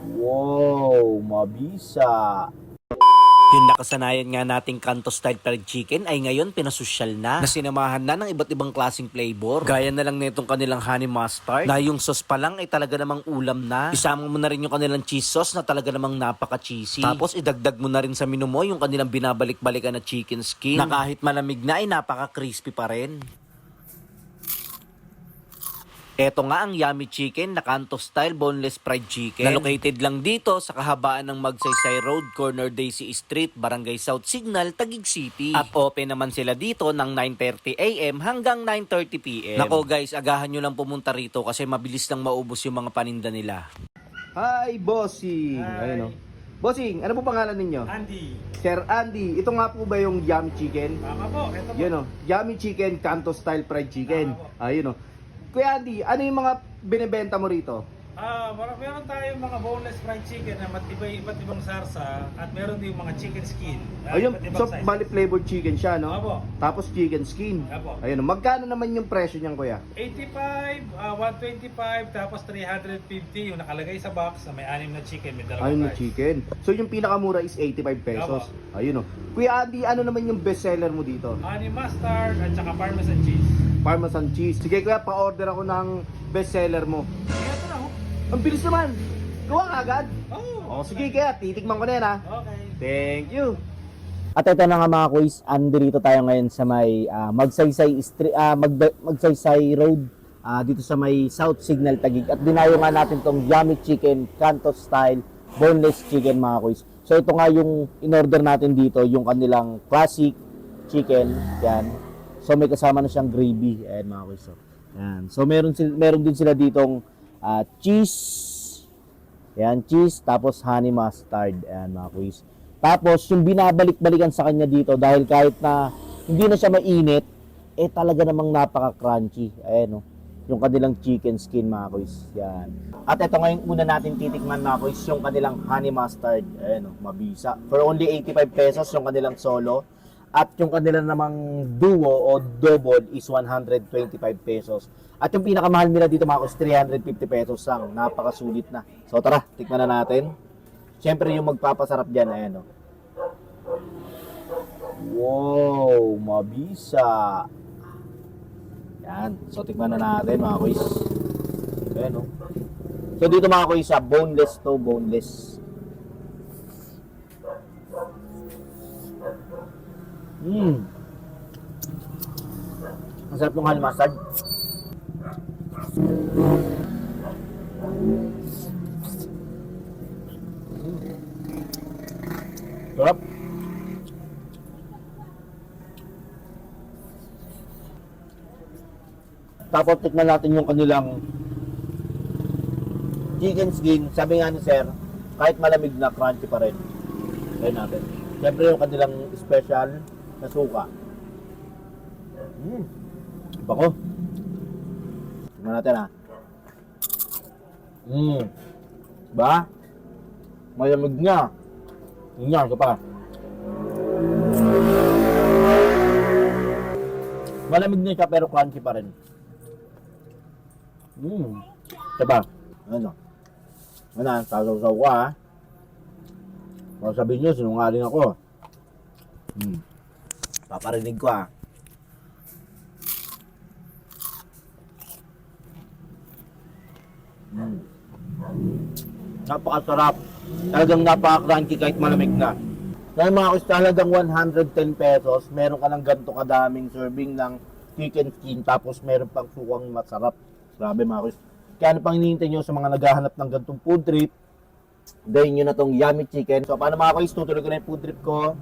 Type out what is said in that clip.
Wow, mabisa. Yung nakasanayan nga nating kanto style fried chicken ay ngayon pinasosyal na sinamahan na ng iba't ibang klaseng flavor. Gaya na lang nitong kanilang honey mustard na yung sauce pa lang ay talaga namang ulam na. Isama mo na rin yung kanilang cheese sauce na talaga namang napaka-cheesy. Tapos idagdag mo na rin sa menu mo yung kanilang binabalik-balikan na chicken skin na kahit malamig na ay napaka-crispy pa rin. Eto nga ang yummy chicken na kanto style boneless fried chicken na located lang dito sa kahabaan ng Magsaysay Road, corner Daisy Street, Barangay South Signal, Taguig City. At open naman sila dito ng 9:30 AM hanggang 9:30 PM. Nako guys, agahan nyo lang pumunta rito kasi mabilis lang maubos yung mga paninda nila. Hi, Bossing. Hi. Ayun, oh. Bossing, ano po pangalan ninyo? Andy. Sir Andy, ito nga po ba yung yummy chicken? Tama po, ito po. Yun, oh. Yummy chicken, kanto style fried chicken. Tama po. Ayun, oh. Kuya Andy, ano yung mga binibenta mo rito? Meron tayong mga boneless fried chicken na iba't ibang sarsa at meron din yung mga chicken skin. Ayun, Iba't ibang so sizes. bali flavored chicken siya, no? Opo. Tapos chicken skin. Opo. Ayun, magkano naman yung presyo niyan, kuya? 85, 125, tapos 350 yung nakalagay sa box na may 6 na chicken, may dalawang Ayun na rice. chicken. So yung pinakamura is 85 pesos. Ayun, oh. Kuya Andy, ano naman yung best seller mo dito? Honey mustard at saka parmesan cheese. Parmesan cheese. Sige kuya, pa-order ako ng best seller mo. Ito na ho. Ang bilis naman. Gawa ka agad. Oh, O sige kaya, titikman ko na yan ha. okay. Thank you. At ito na nga mga kuys, andito tayo ngayon sa may Magsaysay Street, Magsaysay Road, dito sa may South Signal Taguig. At dinayo nga natin tong yummy chicken, kanto style, boneless chicken mga kuys. So ito nga yung in-order natin dito, yung kanilang classic chicken, yan. So may kasama na siyang gravy, ayan mga kuys. So, yan. So meron din sila ditong cheese, yan, cheese, tapos honey mustard, ayan mga kuys. Tapos, yung binabalik-balikan sa kanya dito, dahil kahit na hindi na siya mainit, talaga namang napaka-crunchy. Ayan, yung kanilang chicken skin, mga kuys. Yan. At ito ngayon una natin titikman, mga kuys, yung kanilang honey mustard. Ayan, mabisa. For only 85 pesos, yung kanilang solo. At yung kanilang namang duo o double is 125 pesos. At yung pinakamahal nila dito, mga kuys, 350 pesos lang. Napakasulit na. So, tara, tikman na natin. Siyempre yung magpapasarap dyan, ayan o. Wow, mabisa. Yan, so tikman na natin mga kuys. Ayan o. So dito mga kuys, boneless to boneless. Ang sarap ng honey mustard. Sarap. Tapos tikman natin yung kanilang chicken skin. Sabi nga ni sir, kahit malamig na, crunchy pa rin. Try natin. Siyempre yung kanilang special na suka. Iba ko. Tikman natin ha. Diba? Malamig na. Yan, ito pa. Malamig na siya pero crunchy pa rin. Ito pa. Ano? Ano? Sasaw-saw ko ha. Kung sabihin nyo, sinungaling ako. Paparinig ko ha. Napakasarap. Talagang napaka-crunchy kahit malamig na. Dahil mga kuys, talagang 110 pesos, meron ka ng ganito kadaming serving ng chicken skin, tapos meron pang sukang masarap. Grabe mga kuys. Kaya ano pang hinihintay nyo sa mga naghahanap ng ganitong food trip, dahin nyo na tong yummy chicken. So paano mga kuys, tutuloy ko na yung food trip ko.